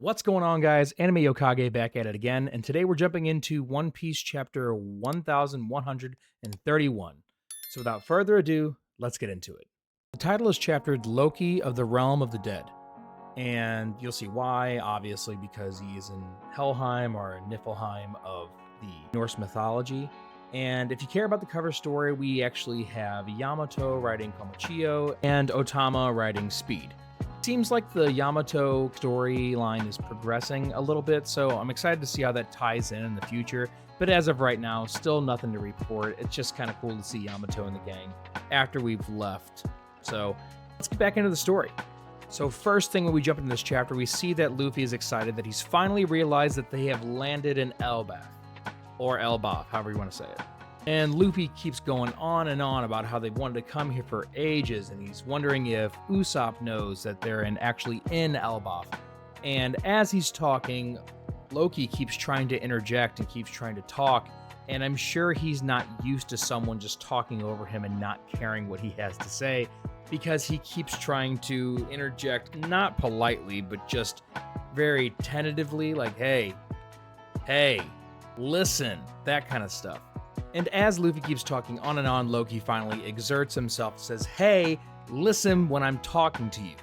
What's going on, guys? Anime Yokage back at it again, and today we're jumping into One Piece chapter 1131. So without further ado, let's get into it. The title is chaptered Loki of the Realm of the Dead, and you'll see why, obviously, because he is in Helheim or Niflheim of the Norse mythology. And if you care about the cover story, we actually have Yamato riding Komochio and Otama riding Speed. Seems like the Yamato storyline is progressing a little bit, so I'm excited to see how that ties in the future. But as of right now, still nothing to report. It's just kind of cool to see Yamato and the gang after we've left. So let's get back into the story. So first thing when we jump into this chapter, we see that Luffy is excited that he's finally realized that they have landed in Elbaf, or Elbaf, however you want to say it. And Luffy keeps going on and on about how they've wanted to come here for ages, and he's wondering if Usopp knows that they're actually in Elbaf. And as he's talking, Loki keeps trying to interject and keeps trying to talk, and I'm sure he's not used to someone just talking over him and not caring what he has to say, because he keeps trying to interject, not politely, but just very tentatively, like, hey, listen, that kind of stuff. And as Luffy keeps talking on and on, Loki finally exerts himself and says, hey, listen when I'm talking to you.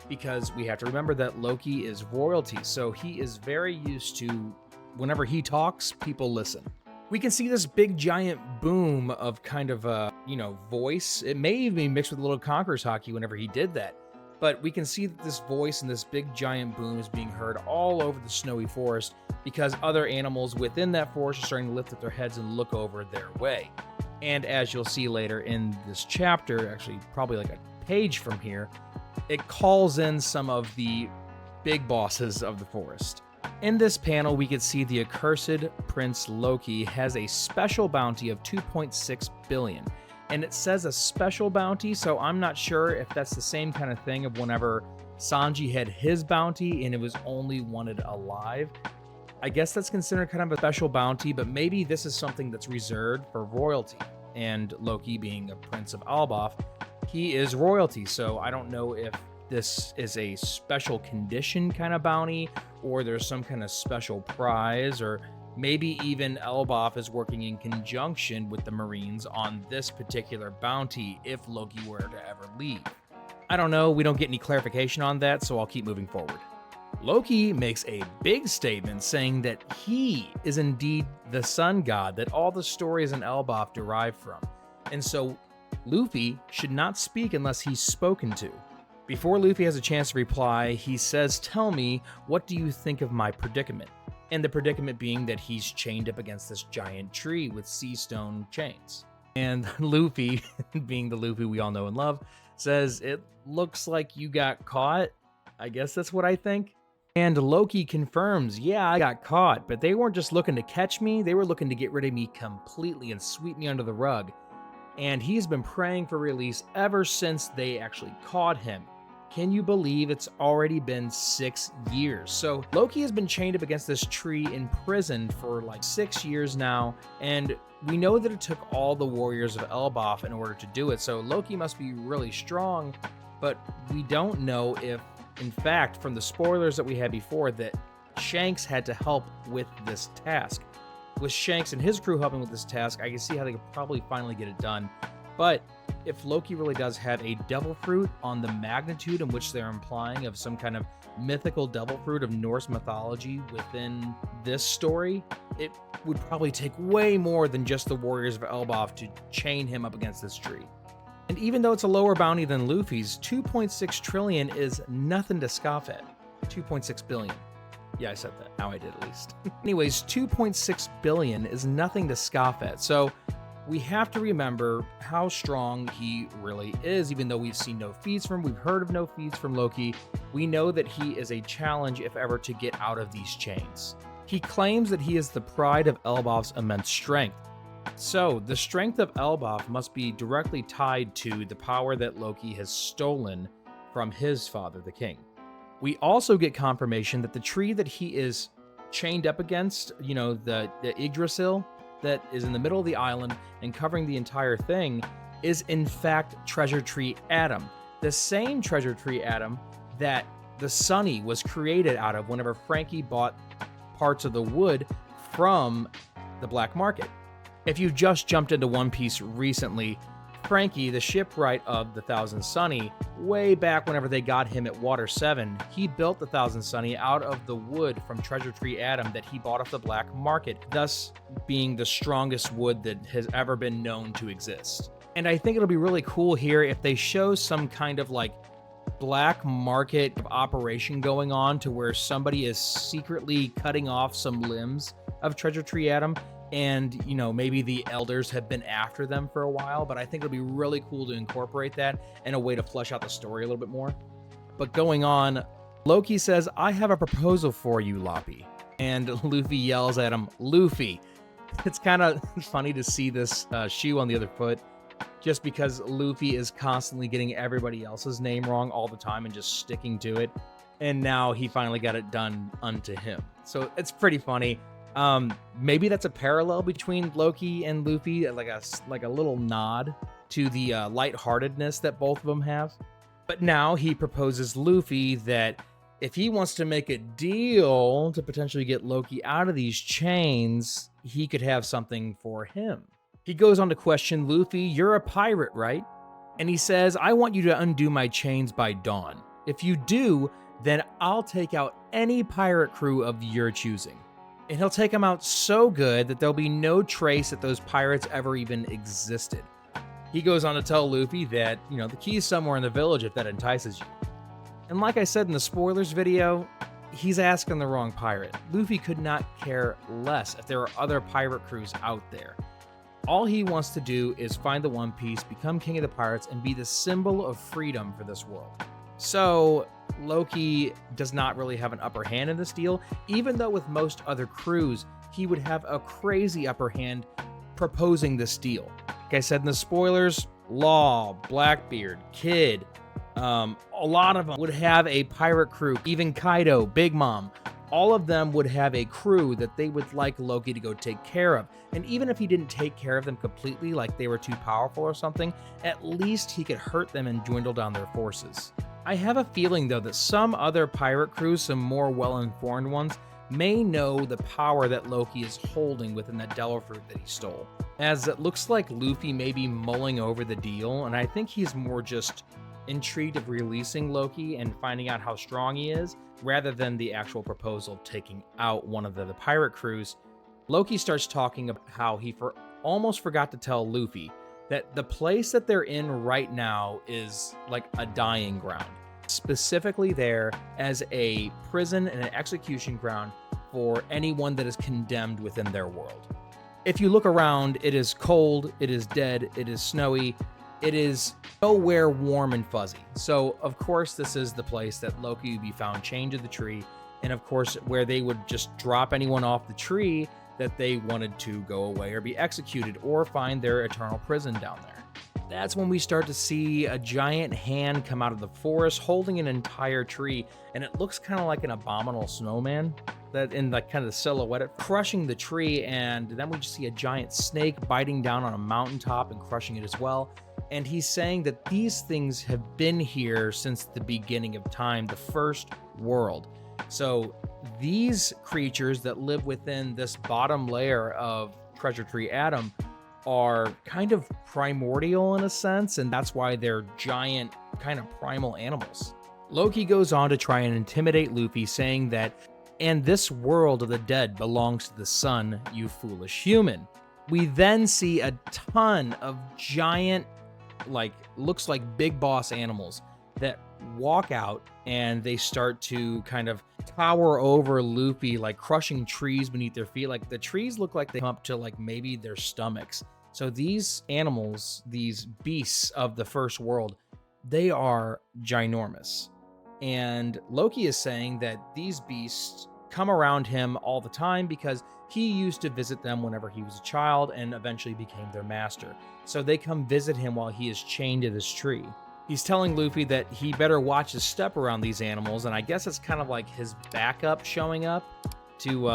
Because we have to remember that Loki is royalty, so he is very used to whenever he talks, people listen. We can see this big giant boom of kind of a, voice. It may even be mixed with a little Conqueror's Haki whenever he did that. But we can see that this voice and this big giant boom is being heard all over the snowy forest because other animals within that forest are starting to lift up their heads and look over their way. And as you'll see later in this chapter, actually probably like a page from here, it calls in some of the big bosses of the forest. In this panel, we can see the accursed Prince Loki has a special bounty of 2.6 billion. And it says a special bounty, so I'm not sure if that's the same kind of thing of whenever Sanji had his bounty and it was only wanted alive. I guess that's considered kind of a special bounty, but maybe this is something that's reserved for royalty. And Loki, being a prince of Elbaf, he is royalty, so I don't know if this is a special condition kind of bounty, or there's some kind of special prize, or maybe even Elbaf is working in conjunction with the Marines on this particular bounty if Loki were to ever leave. I don't know, we don't get any clarification on that, so I'll keep moving forward. Loki makes a big statement saying that he is indeed the sun god that all the stories in Elbaf derive from, and so Luffy should not speak unless he's spoken to. Before Luffy has a chance to reply, he says, "Tell me, what do you think of my predicament?" And the predicament being that he's chained up against this giant tree with sea stone chains. And Luffy, being the Luffy we all know and love, says, "It looks like you got caught. I guess that's what I think." And Loki confirms, "Yeah, I got caught, but they weren't just looking to catch me, they were looking to get rid of me completely and sweep me under the rug." And he's been praying for release ever since they actually caught him. Can you believe it's already been 6 years? So Loki has been chained up against this tree in prison for like 6 years now, and we know that it took all the warriors of Elbaf in order to do it, so Loki must be really strong, but we don't know if, in fact, from the spoilers that we had before, that Shanks had to help with this task. With Shanks and his crew helping with this task, I can see how they could probably finally get it done. But if Loki really does have a devil fruit on the magnitude in which they're implying of some kind of mythical devil fruit of Norse mythology within this story, it would probably take way more than just the warriors of Elbaf to chain him up against this tree. And even though it's a lower bounty than Luffy's, 2.6 trillion is nothing to scoff at. 2.6 billion. Yeah, I said that. Now I did, at least. Anyways, 2.6 billion is nothing to scoff at. So we have to remember how strong he really is. Even though we've seen no feats from him, we've heard of no feats from Loki, we know that he is a challenge if ever to get out of these chains. He claims that he is the pride of Elbaf's immense strength. So the strength of Elbaf must be directly tied to the power that Loki has stolen from his father, the king. We also get confirmation that the tree that he is chained up against, the Yggdrasil that is in the middle of the island and covering the entire thing, is in fact Treasure Tree Adam. The same Treasure Tree Adam that the Sunny was created out of whenever Frankie bought parts of the wood from the black market. If you just jumped into One Piece recently, Frankie, the shipwright of the Thousand Sunny, way back whenever they got him at Water 7, he built the Thousand Sunny out of the wood from Treasure Tree Adam that he bought off the black market, thus being the strongest wood that has ever been known to exist. And I think it'll be really cool here if they show some kind of like black market operation going on to where somebody is secretly cutting off some limbs of Treasure Tree Adam. And, you know, maybe the elders have been after them for a while, but I think it'll be really cool to incorporate that in a way to flesh out the story a little bit more. But going on, Loki says, "I have a proposal for you, Loppy." And Luffy yells at him, "Luffy." It's kind of funny to see this shoe on the other foot, just because Luffy is constantly getting everybody else's name wrong all the time and just sticking to it. And now he finally got it done unto him. So it's pretty funny. Maybe that's a parallel between Loki and Luffy, like a little nod to the lightheartedness that both of them have. But now he proposes Luffy that if he wants to make a deal to potentially get Loki out of these chains, he could have something for him. He goes on to question Luffy, "You're a pirate, right?" And he says, "I want you to undo my chains by dawn. If you do, then I'll take out any pirate crew of your choosing." And he'll take them out so good that there'll be no trace that those pirates ever even existed. He goes on to tell Luffy that, you know, the key's somewhere in the village if that entices you. And like I said in the spoilers video, he's asking the wrong pirate. Luffy could not care less if there are other pirate crews out there. All he wants to do is find the One Piece, become king of the pirates, and be the symbol of freedom for this world. So Loki does not really have an upper hand in this deal, even though with most other crews, he would have a crazy upper hand proposing this deal. Like I said in the spoilers, Law, Blackbeard, Kid, a lot of them would have a pirate crew, even Kaido, Big Mom. All of them would have a crew that they would like Loki to go take care of. And even if he didn't take care of them completely, like they were too powerful or something, at least he could hurt them and dwindle down their forces. I have a feeling, though, that some other pirate crews, some more well-informed ones, may know the power that Loki is holding within that Devil Fruit that he stole. As it looks like Luffy may be mulling over the deal, and I think he's more just intrigued of releasing Loki and finding out how strong he is, rather than the actual proposal of taking out one of the pirate crews. Loki starts talking about how he almost forgot to tell Luffy that the place that they're in right now is like a dying ground. Specifically there as a prison and an execution ground for anyone that is condemned within their world. If you look around, it is cold, it is dead, it is snowy, it is nowhere warm and fuzzy. So, of course, this is the place that Loki would be found chained to the tree, and of course, where they would just drop anyone off the tree that they wanted to go away or be executed or find their eternal prison down there. That's when we start to see a giant hand come out of the forest holding an entire tree, and it looks kind of like an abominable snowman that in the kind of the silhouette crushing the tree, and then we just see a giant snake biting down on a mountaintop and crushing it as well. And he's saying that these things have been here since the beginning of time, the first world. So these creatures that live within this bottom layer of Treasure Tree Adam are kind of primordial in a sense, and that's why they're giant, kind of primal animals. Loki goes on to try and intimidate Luffy, saying that, "And this world of the dead belongs to the sun, you foolish human." We then see a ton of giant, looks like big boss animals that walk out, and they start to kind of tower over Luffy, like crushing trees beneath their feet. Like the trees look like they come up to like maybe their stomachs. So these animals, these beasts of the first world, they are ginormous. And Loki is saying that these beasts come around him all the time because he used to visit them whenever he was a child and eventually became their master. So they come visit him while he is chained to this tree. He's telling Luffy that he better watch his step around these animals, and I guess it's kind of like his backup showing up to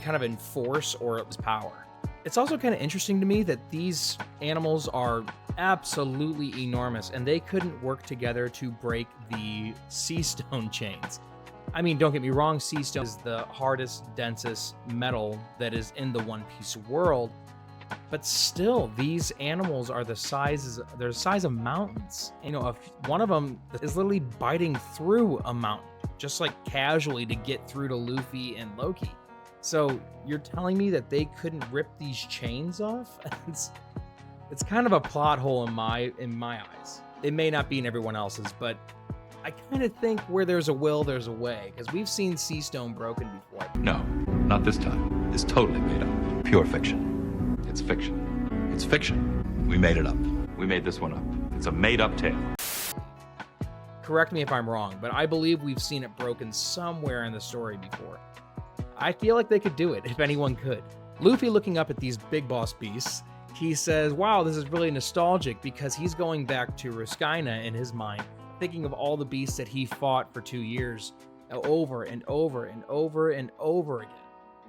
kind of enforce his power. It's also kind of interesting to me that these animals are absolutely enormous and they couldn't work together to break the sea stone chains. I mean, don't get me wrong, sea stone is the hardest, densest metal that is in the One Piece world, but still, these animals are they're the size of mountains. You know, if one of them is literally biting through a mountain, just like casually to get through to Luffy and Loki. So you're telling me that they couldn't rip these chains off? It's kind of a plot hole in my eyes. It may not be in everyone else's, but I kind of think where there's a will, there's a way, because we've seen sea stone broken before. No, not this time. It's totally made up. Pure fiction. It's fiction. It's fiction. We made it up. We made this one up. It's a made-up tale. Correct me if I'm wrong, but I believe we've seen it broken somewhere in the story before. I feel like they could do it, if anyone could. Luffy, looking up at these big boss beasts, he says, wow, this is really nostalgic, because he's going back to Ruskaina in his mind, thinking of all the beasts that he fought for 2 years over and over and over and over again.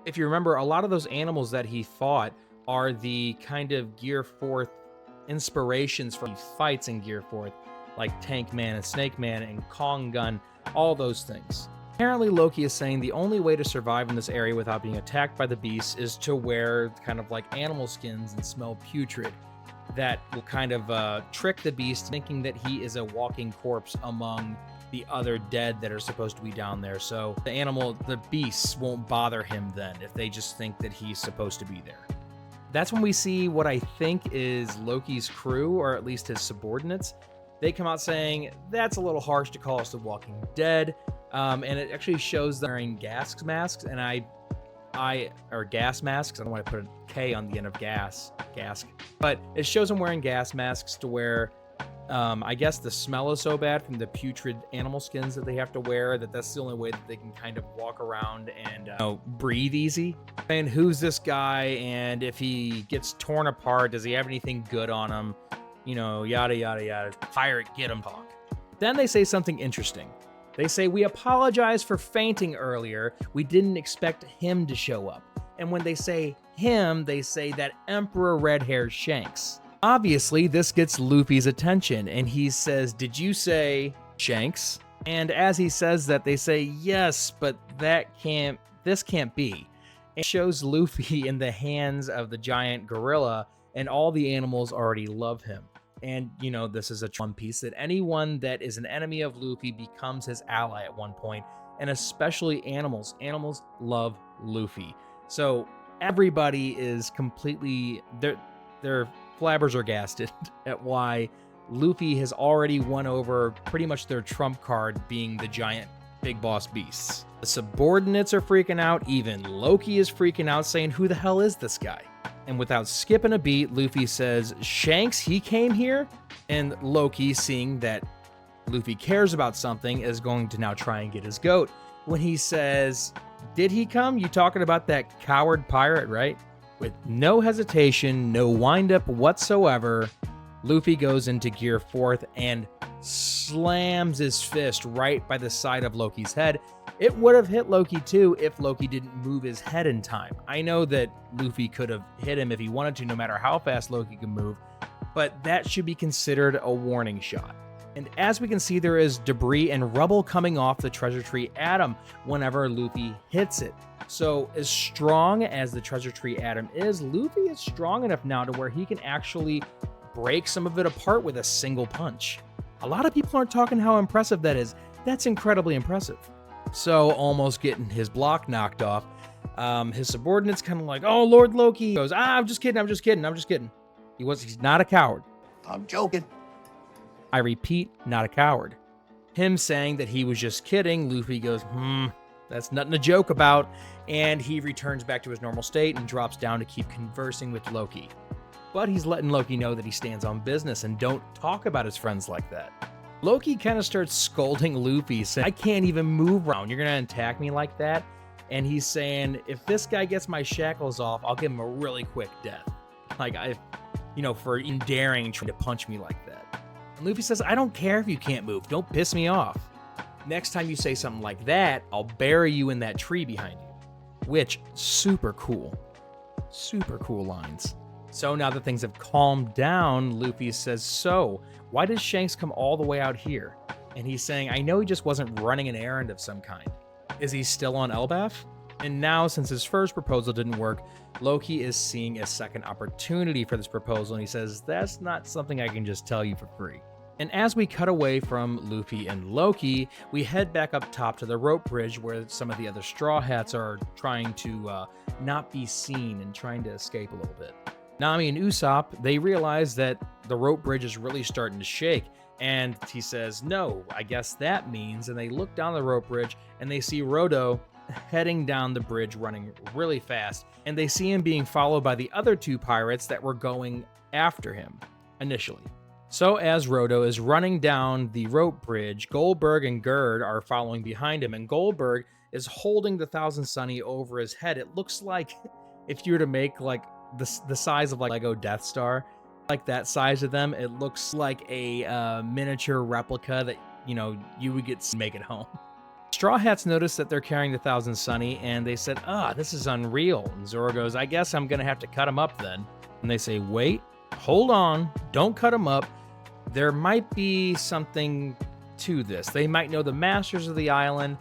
If you remember, a lot of those animals that he fought are the kind of Gear 4th inspirations for fights in Gear 4th, like Tank Man and Snake Man and Kong Gun, all those things. Apparently, Loki is saying the only way to survive in this area without being attacked by the beasts is to wear kind of like animal skins and smell putrid. That will kind of trick the beast, thinking that he is a walking corpse among the other dead that are supposed to be down there. So the beasts won't bother him then if they just think that he's supposed to be there. That's when we see what I think is Loki's crew, or at least his subordinates. They come out saying, that's a little harsh to call us the Walking Dead. And it actually shows them wearing gas masks, and or gas masks. I don't want to put a K on the end of gas, but it shows them wearing gas masks to where, I guess the smell is so bad from the putrid animal skins that they have to wear that's the only way that they can kind of walk around and breathe easy. And who's this guy? And if he gets torn apart, does he have anything good on him? You know, yada, yada, yada. Pirate, get him talk. Then they say something interesting. They say, we apologize for fainting earlier. We didn't expect him to show up. And when they say him, they say that Emperor Red-Haired Shanks. Obviously, this gets Luffy's attention, and he says, did you say Shanks? And as he says that, they say, yes, but this can't be. It shows Luffy in the hands of the giant gorilla, and all the animals already love him. And, you know, this is a One Piece, that anyone that is an enemy of Luffy becomes his ally at one point, and especially animals. Animals love Luffy. So everybody is completely, their flabbers are gasted at why Luffy has already won over pretty much their trump card, being the giant big boss beasts. The subordinates are freaking out. Even Loki is freaking out, saying, who the hell is this guy? And without skipping a beat, Luffy says, Shanks, he came here? And Loki, seeing that Luffy cares about something, is going to now try and get his goat. When he says, did he come? You talking about that coward pirate, right? With no hesitation, no wind-up whatsoever, Luffy goes into Gear 4th and slams his fist right by the side of Loki's head. It would have hit Loki too if Loki didn't move his head in time. I know that Luffy could have hit him if he wanted to, no matter how fast Loki can move, but that should be considered a warning shot. And as we can see, there is debris and rubble coming off the treasure tree atom whenever Luffy hits it. So as strong as the treasure tree atom is, Luffy is strong enough now to where he can actually break some of it apart with a single punch. A lot of people aren't talking how impressive that is. That's incredibly impressive. So almost getting his block knocked off. His subordinate's kind of like, oh, Lord Loki. He goes, I'm just kidding. He's not a coward. I'm joking. I repeat, not a coward. Him saying that he was just kidding, Luffy goes, that's nothing to joke about. And he returns back to his normal state and drops down to keep conversing with Loki. But he's letting Loki know that he stands on business and don't talk about his friends like that. Loki kind of starts scolding Luffy, saying, I can't even move around. You're going to attack me like that? And he's saying, if this guy gets my shackles off, I'll give him a really quick death. Like, for daring trying to punch me like that. And Luffy says, I don't care if you can't move. Don't piss me off. Next time you say something like that, I'll bury you in that tree behind you. Which, super cool. Super cool lines. So now that things have calmed down, Luffy says, so, why did Shanks come all the way out here? And he's saying, I know he just wasn't running an errand of some kind. Is he still on Elbaf? And now, since his first proposal didn't work, Loki is seeing a second opportunity for this proposal, and he says, that's not something I can just tell you for free. And as we cut away from Luffy and Loki, we head back up top to the rope bridge where some of the other Straw Hats are trying to not be seen and trying to escape a little bit. Nami and Usopp, they realize that the rope bridge is really starting to shake, and he says, no, I guess that means, and they look down the rope bridge and they see Rodo heading down the bridge running really fast, and they see him being followed by the other two pirates that were going after him initially. So as Rodo is running down the rope bridge, Goldberg and Gerd are following behind him, and Goldberg is holding the Thousand Sunny over his head. It looks like if you were to make like the size of like Lego Death Star, like that size of them, it looks like a miniature replica that, you know, you would get to make at home. Straw Hats notice that they're carrying the Thousand Sunny, and they said, this is unreal. And Zoro goes, I guess I'm gonna have to cut him up then. And they say, wait, hold on, don't cut him up. There might be something to this. They might know the masters of the island.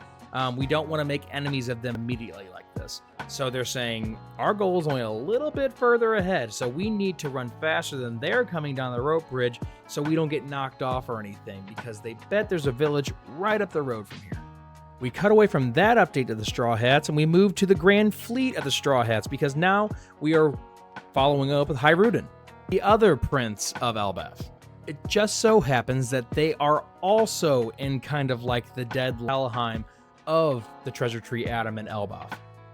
We don't want to make enemies of them immediately like this. So they're saying, our goal is only a little bit further ahead, so we need to run faster than they're coming down the rope bridge so we don't get knocked off or anything, because they bet there's a village right up the road from here. We cut away from that update to the Straw Hats, and we move to the Grand Fleet of the Straw Hats, because now we are following up with Hiruden, the other prince of Elbaf. It just so happens that they are also in kind of like the dead Helheim of the Treasure Tree Adam and Elbaf.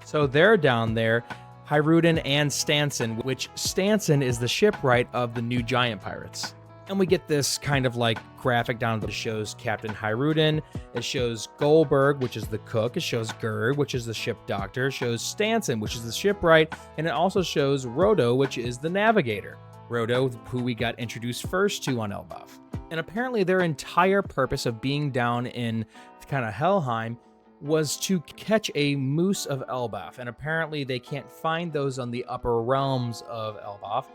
So they're down there, Hiruden and Stanson, which Stanson is the shipwright of the new giant pirates. And we get this kind of like graphic down that shows Captain Hiruden, it shows Goldberg, which is the cook, it shows Gerd, which is the ship doctor, it shows Stanson, which is the shipwright, and it also shows Rodo, which is the navigator. Rodo, who we got introduced first to on Elbaf. And apparently their entire purpose of being down in kind of Helheim was to catch a moose of Elbaf, and apparently they can't find those on the upper realms of Elbaf,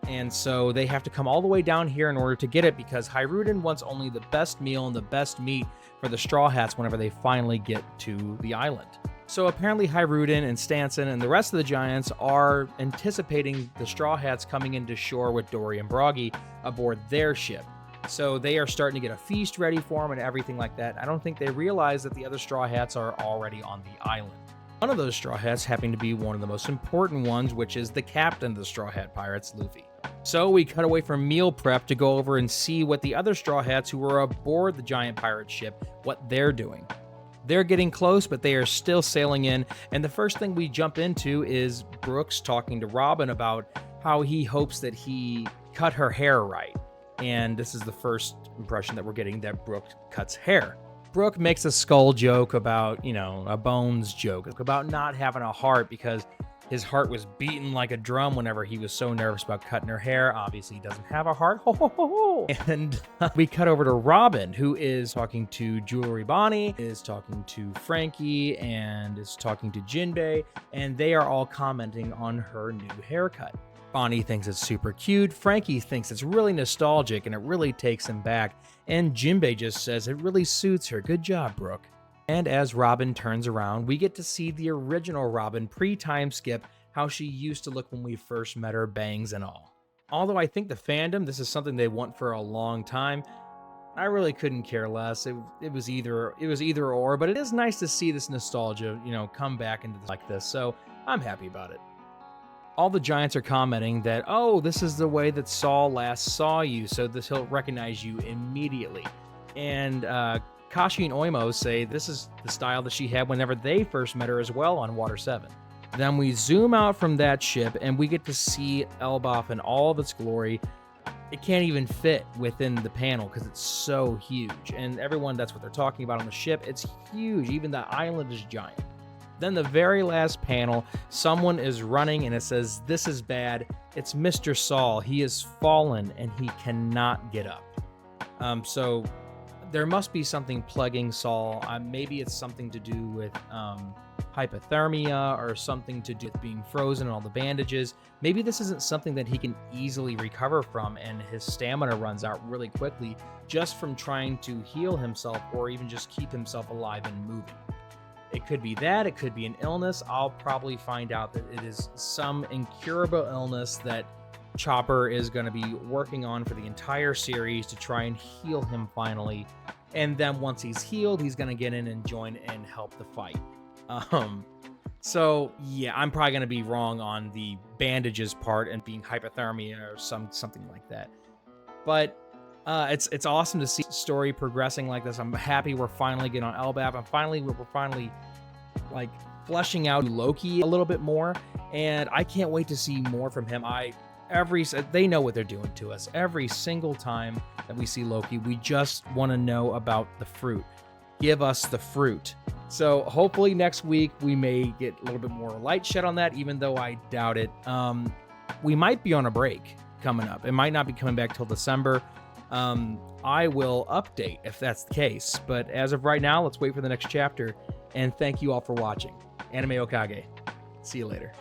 and so they have to come all the way down here in order to get it, because Hiruden wants only the best meal and the best meat for the Straw Hats whenever they finally get to the island. So apparently Hiruden and Stanson and the rest of the giants are anticipating the Straw Hats coming into shore with Dory and Broggy aboard their ship. So they are starting to get a feast ready for them and everything like that. I don't think they realize that the other Straw Hats are already on the island. One of those Straw Hats happening to be one of the most important ones, which is the captain of the Straw Hat Pirates, Luffy. So we cut away from meal prep to go over and see what the other Straw Hats who were aboard the giant pirate ship, what they're doing. They're getting close, but they are still sailing in, and the first thing we jump into is Brooks talking to Robin about how he hopes that he cut her hair right. And this is the first impression that we're getting that Brooke cuts hair. Brooke makes a skull joke about, you know, a bones joke, about not having a heart because his heart was beating like a drum whenever he was so nervous about cutting her hair. Obviously, he doesn't have a heart. Ho, ho, ho, ho. And we cut over to Robin, who is talking to Jewelry Bonnie, is talking to Frankie, and is talking to Jinbei, and they are all commenting on her new haircut. Bonnie thinks it's super cute, Frankie thinks it's really nostalgic, and it really takes him back, and Jinbei just says it really suits her. Good job, Brooke. And as Robin turns around, we get to see the original Robin pre-time skip, how she used to look when we first met her, bangs and all. Although I think the fandom, this is something they want for a long time, I really couldn't care less. It was either or, but it is nice to see this nostalgia, you know, come back into like this, so I'm happy about it. All the giants are commenting that, oh, this is the way that Saul last saw you, so he'll recognize you immediately. And Kashi and Oimo say this is the style that she had whenever they first met her as well on Water 7. Then we zoom out from that ship and we get to see Elbaf in all of its glory. It can't even fit within the panel because it's so huge. And everyone, that's what they're talking about on the ship. It's huge. Even the island is giant. Then the very last panel, someone is running and it says, "This is bad. It's Mr. Saul. He has fallen and he cannot get up." So there must be something plaguing Saul. Maybe it's something to do with hypothermia or something to do with being frozen and all the bandages. Maybe this isn't something that he can easily recover from, and his stamina runs out really quickly just from trying to heal himself or even just keep himself alive and moving. It could be that, it could be an illness. I'll probably find out that it is some incurable illness that Chopper is going to be working on for the entire series to try and heal him finally. And then once he's healed, he's going to get in and join and help the fight. So yeah, I'm probably going to be wrong on the bandages part and being hypothermia or something like that. But it's awesome to see the story progressing like this. I'm happy we're finally getting on Elbaf. We're finally like fleshing out Loki a little bit more, and I can't wait to see more from him. They know what they're doing to us. Every single time that we see Loki, we just want to know about the fruit. Give us the fruit. So hopefully next week we may get a little bit more light shed on that, even though I doubt it. We might be on a break coming up. It might not be coming back till December. I will update if that's the case. But as of right now, let's wait for the next chapter. And thank you all for watching. Anime Okage. See you later.